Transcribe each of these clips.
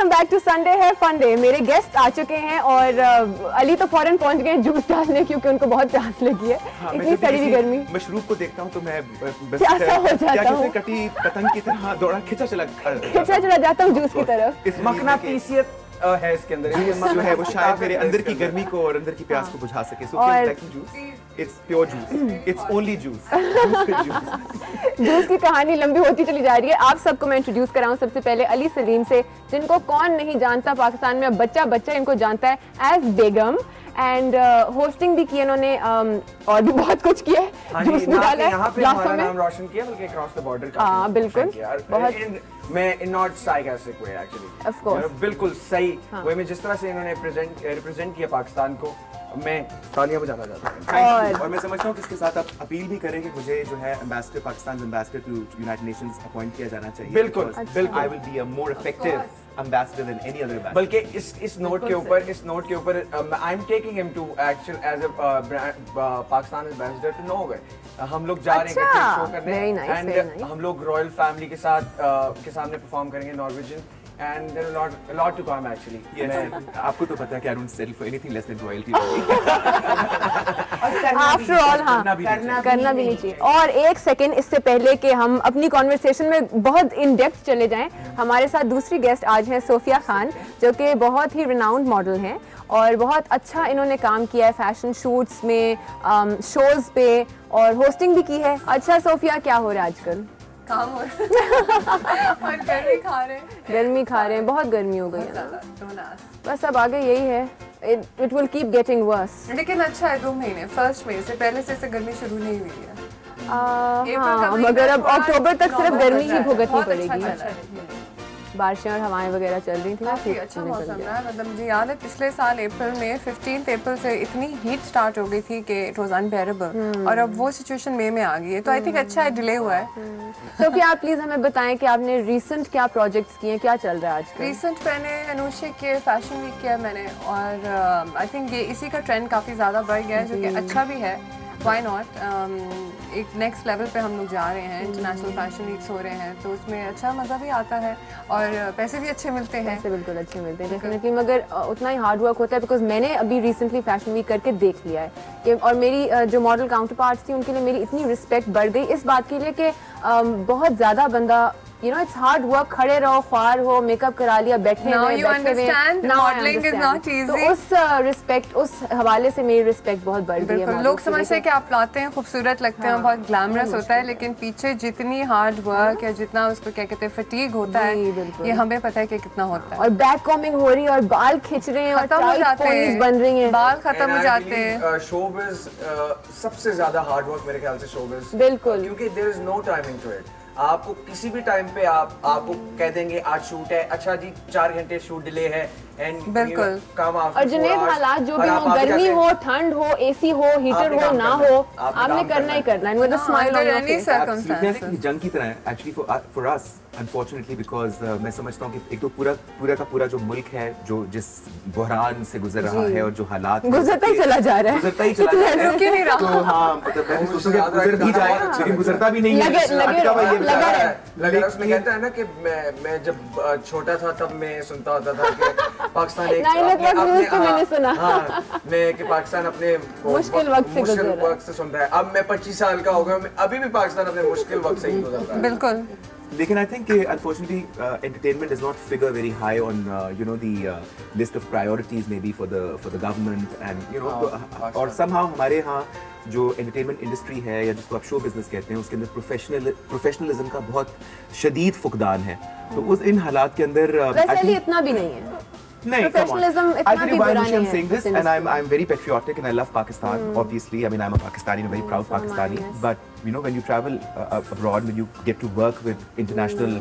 Welcome back to Sunday है fun day. मेरे guest आ चुके हैं और अली तो फौरन पहुंच गए जूस डालने क्योंकि उनको बहुत प्यास लगी है। हाँ, इतनी सड़ी हुई गर्मी। मशरूब को देखता हूँ तो मैं प्यासा हो जाता हूँ। कटी पतंग की तरह दौड़ा खिंचा चला जाता हूँ जूस की तरफ। इस मकनातीसियत है इसके अंदर, जो है वो शायद मेरे अंदर की गर्मी को और अंदर की प्यास को बुझा सके। So juice, it's pure juice, it's only juice. Juice की कहानी लंबी होती चली जा रही है। आप सबको मैं इंट्रोड्यूस कराऊं सबसे पहले अली सलीम से, जिनको कौन नहीं जानता, पाकिस्तान में बच्चा बच्चा इनको जानता है एज बेगम। एंड होस्टिंग भी की इन्होंने और भी बहुत कुछ किया है। जूस भी डाला है, यहाँ पे हमारा नाम रोशन किया बल्कि क्रॉस द बॉर्डर का। हाँ बिल्कुल, बहुत मैं in not sarcastic way actually, of course बिल्कुल सही वे में जिस तरह से इन्होंने रिप्रेजेंट किया पाकिस्तान को, मैं तालियां बजाना चाहता हूं। और मैं समझता हूं कि इसके साथ आप अपील भी करें कि मुझे जो है ambassador, Pakistan ambassador to United Nations appoint किया जाना चाहिए। बिल्कुल बिल्कुल, I will be a more effective ambassador than any other ambassador. बल्कि इस नोट के ऊपर I am taking him to actual as a Pakistan ambassador to Norway. हम लोग जा रहे हैं शो करने एंड हम लोग रॉयल फैमिली के साथ के सामने परफॉर्म करेंगे Norwegian and there are a lot to come actually. Yes, आपको तो पता है कि I don't settle for anything less than royalty. After all, हाँ, करना भी नहीं चाहिए। और एक सेकेंड इससे पहले कि हम अपनी कॉन्वर्सेशन में बहुत इन डेप्थ चले जाएं, हमारे साथ दूसरी गेस्ट आज हैं सोफिया खान, जो कि बहुत ही रिनाउंड मॉडल हैं और बहुत अच्छा इन्होंने काम किया है फैशन शूट्स में, शोज पे, और होस्टिंग भी की है। अच्छा सोफिया, क्या हो रहा है आजकल? काम हो रहा और गर्मी खा रहे हैं, बहुत गर्मी हो गई है। बस अब आगे यही है, it will keep getting worse. लेकिन अच्छा है 2 महीने, फर्स्ट मई से पहले से गर्मी शुरू नहीं हुई है। हाँ, मगर अब अक्टूबर तक सिर्फ गर्मी ही भुगतनी पड़ेगी। बारिशें और हवाएं वगैरह चल रही थी। काफी अच्छा मौसम रहा है। मतलब मुझे याद है पिछले साल अप्रैल में 15 अप्रैल से इतनी हीट स्टार्ट हो गई थी कि इट वाज अनबेरेबल, और अब वो सिचुएशन मई में आ गई है। तो आई थिंक अच्छा है, डिले हुआ है। तो क्या आप प्लीज हमें बताएं कि आपने रिसेंट क्या प्रोजेक्ट्स किए, क्या चल रहा है आजकल? रिसेंट मैंने अनुष्का के फैशन वीक किया मैंने, और आई थिंक ये इसी का ट्रेंड काफी ज्यादा बढ़ गया है, जो कि अच्छा भी है। Why not? एक नेक्स्ट लेवल पे हम लोग जा रहे हैं, इंटरनेशनल फैशन वीक्स हो रहे हैं, तो उसमें अच्छा मज़ा भी आता है और पैसे भी अच्छे मिलते हैं। पैसे बिल्कुल अच्छे मिलते हैं डेफिनेटली, मगर उतना ही हार्ड वर्क होता है। बिकॉज मैंने अभी रिसेंटली फैशन वीक करके देख लिया है कि, और मेरी जो मॉडल काउंटर पार्ट्स थी उनके लिए मेरी इतनी रिस्पेक्ट बढ़ गई इस बात के लिए कि बहुत ज़्यादा बंदा इट्स हार्ड वर्क, खड़े रहो, ख्वार हो, मेकअप करा लिया, बैठे उस रिस्पेक्ट, उस हवाले से मेरी रिस्पेक्ट बहुत बढ़ गई है। लोग समझते हैं कि आप लाते हैं, खूबसूरत लगते हैं, बहुत ग्लैमरस होता है, लेकिन पीछे जितनी हार्ड वर्क या जितना उसको क्या कहते हैं फटीग होता है, ये हमें पता है कि कितना होता है। और बैक कॉमिंग हो रही है और बाल खिंच रहे हैं, खत्म हो जाते हैं, बन रही हैं, बाल खत्म हो जाते हैं। शोबिज़ सबसे ज्यादा हार्ड वर्क मेरे ख्याल से शोबिज़, बिल्कुल, क्योंकि there is no timing to it. आपको किसी भी टाइम पे आपको कह देंगे आज शूट है, अच्छा जी 4 घंटे शूट डिले है, एंड बिल्कुल काम और जुनेद हालात जो भी हो, गर्मी हो, ठंड हो, एसी हो, हीटर हो, ना हो, आपने करना ही करना है with a smile on your face. जंग की तरह है actually for us unfortunately, because मैं समझता हूँ कि एक तो पूरा का पूरा जो मुल्क है, जो जिस बहरान से गुजर रहा है और जो हालात गुजरता ही चला जा रहा है, गुजरता ही चला जा रहा है, तो हाँ मतलब गुजर भी जाए लेकिन गुजरता भी नहीं है। लगा उसमें कहता है ना कि मैं जब छोटा था तब मैं सुनता होता था कि पाकिस्तान एक मैंने सुना मैं कि पाकिस्तान अपने मुश्किल वक्त से सुन रहा है। अब मैं 25 साल का हो गया, अभी भी पाकिस्तान अपने मुश्किल वक्त से ही गुजर रहा है। बिल्कुल, लेकिन I think unfortunately entertainment does not figure very high on the list of priorities maybe for the government, and और somehow हमारे यहाँ जो एंटरटेनमेंट इंडस्ट्री है या जिसको आप शो बिजनेस कहते हैं, उसके अंदर प्रोफेशनलिज्म का बहुत शदीद फुकदान है। तो उस इन हालात के अंदर वैसे इतना भी नहीं है, professionalism इतना भी बुरा नहीं है। I'm saying this, and I'm very patriotic and I love Pakistan. Obviously, I mean I'm a Pakistani, a very proud Pakistani. But when you travel abroad, when you get to work with international,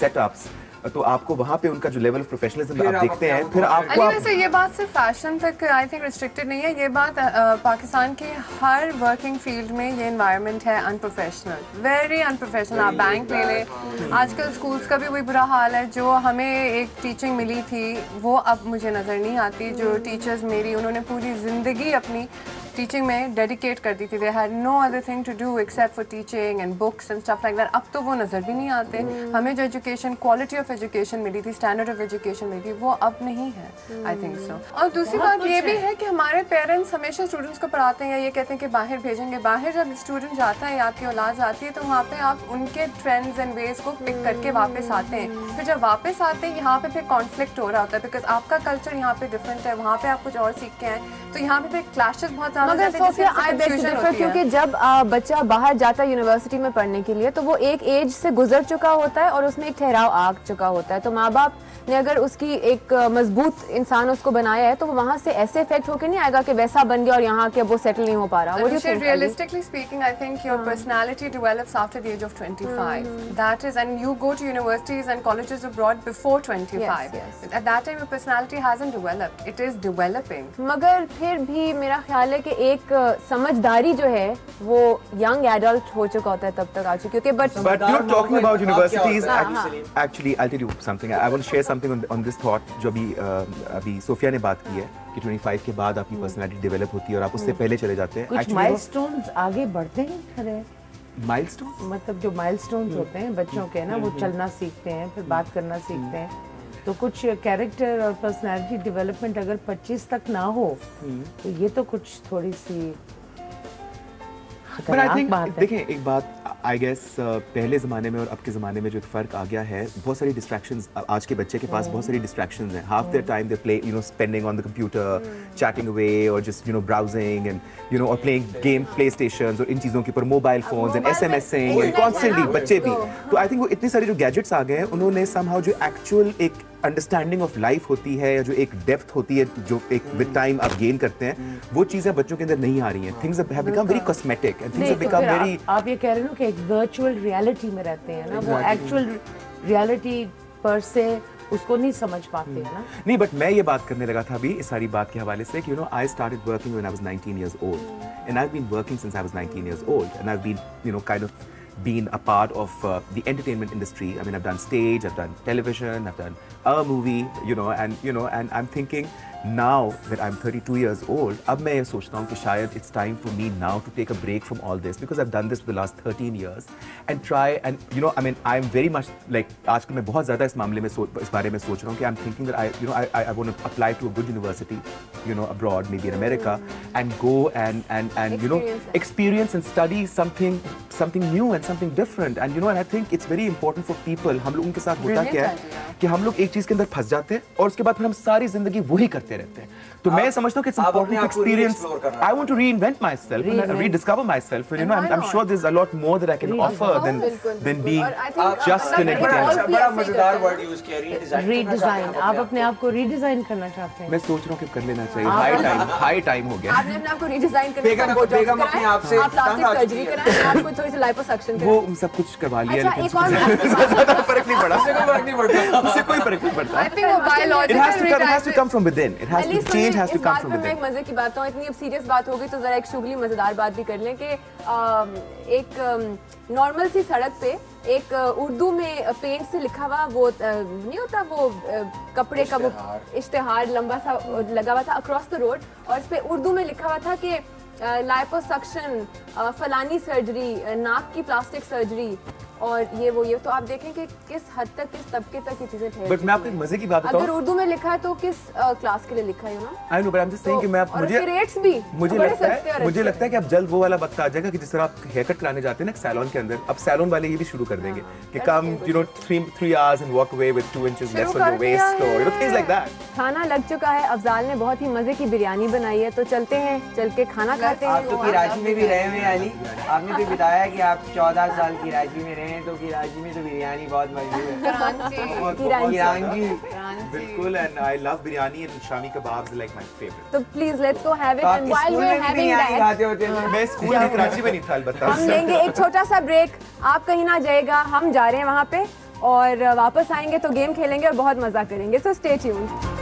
setups, तो आपको वहाँ पे उनका जो level of professionalism आप देखते हैं, फिर आपको वैसे ये बात सिर्फ फैशन तक आई थिंक रिस्ट्रिक्टेड नहीं है। ये बात पाकिस्तान के हर वर्किंग फील्ड में ये एनवायरनमेंट है अनप्रोफेशनल, वेरी अनप्रोफेशनल। आप बैंक ले लें, आजकल स्कूल्स का भी वही बुरा हाल है। जो हमें एक टीचिंग मिली थी वो अब मुझे नज़र नहीं आती। जो टीचर्स मेरी, उन्होंने पूरी ज़िंदगी अपनी टीचिंग में डेडिकेट करती थी, they had no other thing to do except for teaching and books and stuff like that. अब तो वो नज़र भी नहीं आते। हमें जो एजुकेशन, क्वालिटी ऑफ एजुकेशन मिली थी, स्टैंडर्ड ऑफ एजुकेशन मिली थी, वो अब नहीं है। I think so. और दूसरी बात ये भी है कि हमारे पेरेंट्स हमेशा स्टूडेंट्स को पढ़ाते हैं, ये कहते हैं कि बाहर भेजेंगे। बाहर जब स्टूडेंट जाता है या आपकी औलाद आती है तो वहाँ पे आप उनके ट्रेंड्स एंड वेज को पिक करके वापस आते हैं। फिर जब वापस आते हैं यहाँ पे फिर कॉन्फ्लिक्ट हो रहा होता है, बिकॉज आपका कल्चर यहाँ पे डिफरेंट है, वहाँ पे आप कुछ और सीख के आए, तो यहाँ पे फिर क्लैशेस बहुत ज़्यादा होते हैं। क्योंकि जब बच्चा बाहर जाता है यूनिवर्सिटी में पढ़ने के लिए तो वो एक एज से गुजर चुका होता है और उसमें एक ठहराव आ चुका होता है। तो माँ बाप ने अगर उसकी एक मजबूत इंसान उसको बनाया है तो वो वहाँ से ऐसे इफेक्ट होकर नहीं आएगा कि वैसा बन गया और यहाँ के वो सेटल नहीं हो पा रहा। Realistically speaking, I think your personality develops after the age of 25. That is, and you go to universities and colleges abroad before 25. Yes. At that time, your personality hasn't developed. It is developing. मगर फिर भी मेरा ख्याल है कि एक समझदारी जो है वो यंग एडल्ट हो चुका होता है तब तक आ चुकी होती है। But you're talking about universities. Actually, I'll tell you something. I want to share something on this thought जो अभी सोफिया ने बात की है कि 25 के बाद आपकी पर्सनालिटी डेवलप होती है और आप उससे पहले चले जाते हैं। कुछ माइलस्टोन्स आगे बढ़ते हैं खरे। माइलस्टोन्स मतलब जो माइलस्टोन्स होते हैं बच्चों के ना, वो चलना सीखते हैं, फिर बात करना सीखते हैं। तो कुछ कैरेक्टर और पर्सनालिटी डेवलपमेंट अगर 25 तक ना हो तो ये तो कुछ थोड़ी सी खतरनाक बात है। देखिए एक बात, आई गेस पहले ज़माने में और अब के ज़माने में जो फ़र्क आ गया है, बहुत सारी डिस्ट्रैक्शंस आज के बच्चे के पास बहुत सारी डिस्ट्रैक्शंस हैं। Half their time they play spending on the computer, chatting away और जस्ट ब्राउजिंग एंड और प्लेइंग गेम, प्ले स्टेशंस और इन चीज़ों के ऊपर mobile phones and SMSing and constantly बच्चे भी। तो आई थिंक वो इतनी सारी जो गैजेट्स आ गए हैं, उन्होंने समहाउ जो एक्चुअल एक अंडरस्टैंडिंग ऑफ लाइफ होती है या जो एक डेप्थ होती है जो एक विद टाइम आप गेन करते हैं, वो चीज़ें बच्चों के अंदर नहीं आ रही हैं। Things have become very cosmetic and things have become very. आप ये कह रहे हो कि एक वर्चुअल रियलिटी में रहते हैं ना, वो एक्चुअल रियलिटी पर से उसको नहीं समझ पाते हैं ना। नहीं, बट मैं ये बात करने लगा था अभी इस सारी बात के हवाले से कि I started working when I was 19 years old and I've been working since I was 19 years old and I've been kind of been a part of the entertainment industry. I mean, I've done stage, I've done television, I've done a movie, and I'm thinking now that I'm 32 years old, अब मैं ये सोचता हूँ कि शायद it's time for me now to take a break from all this because I've done this for the last 13 years and try and I mean I'm very much like आजकल मैं बहुत ज़्यादा इस मामले में इस बारे में सोच रहा हूँ कि I'm thinking that I want to apply to a good university, abroad, maybe in America, and go and experience and study something new and something different and I think it's very important for people। हम लोगों के साथ होता क्या है कि हम लोग एक चीज़ के अंदर फंस जाते हैं और उसके बाद फिर हम सारी जिंदगी वही करते रहते हैं। तो मैं समझता हूँ कि it's important to experience. I want to reinvent myself and rediscover myself. And I'm sure there's a lot more that I can offer than being just an entertainer. बड़ा मजेदार वर्ड यूज किया, रीडिजाइन। आप अपने आप को redesign करना चाहते हैं? मैं सोच रहा हूँ कि कर लेना चाहिए। हाई टाइम हो गया। आपने अपने आप को रीडिजाइन करने का बहुत बेगम अपने आप से प्लास्टिक सर्जरी कराएं, आपको थोड़ी सी लाइपोसक्शन कराएं। वो सब कुछ करवा लिया लेकिन एक और ज़्यादा फर्क नहीं पड़ा। उससे कोई फर्क नहीं पड़ता। I think वो biological It has to come from within. It has to change. Has to come from within. मैं एक मजे की बात हूँ, इतनी अब सीरियस बात हो गई तो जरा एक शुगली मजेदार बात भी कर लें कि एक नॉर्मल सी सड़क पे एक उर्दू में पेंट से लिखा हुआ वो नहीं होता वो कपड़े का वो इश्तेहार लंबा सा लगा हुआ था अक्रॉस द रोड और इस पे उर्दू में लिखा हुआ था कि लाइपोसक्शन, फलानी सर्जरी, नाक की प्लास्टिक सर्जरी और ये तो आप देखें कि किस हद तक किस तबके तक ये चीजें ठहर। बट मैं आपको एक मजे की बात बताऊं, अगर उर्दू में लिखा है तो किस क्लास के लिए लिखा है ना? I know, but I am just saying कि मैं आप मुझे रेट्स भी मुझे लगता है कि अब जल्द वो वाला वक्त आ जाएगा कि जिस तरह आप हेयर कट कराने जाते हैं ना सैलून के अंदर, अब सैलून वाले ये भी शुरू कर देंगे कि कम 3 hours and walk away with 2 inches less on your waist or things like that. खाना लग चुका है, अफजाल ने बहुत ही मजे की बिरयानी बनाई है तो चलते हैं, चल के खाना खाते हैं। आप तो कराची में भी रहे हुए हैं अली, आपने भी बताया कि आप 14 साल कराची में रहे हैं, तो कराची में तो बिरयानी बहुत मशहूर है। बिल्कुल, and I love biryani and Shami kebabs are like my favorite. तो please let's go have it and while we're having that मैं स्कूल में कराची में नहीं था अलबत्ता। हम लेंगे एक छोटा सा ब्रेक, आप कहीं ना जाएगा, हम जा रहे हैं वहाँ पे और वापस आएंगे तो गेम खेलेंगे और बहुत मजा करेंगे, so stay tuned.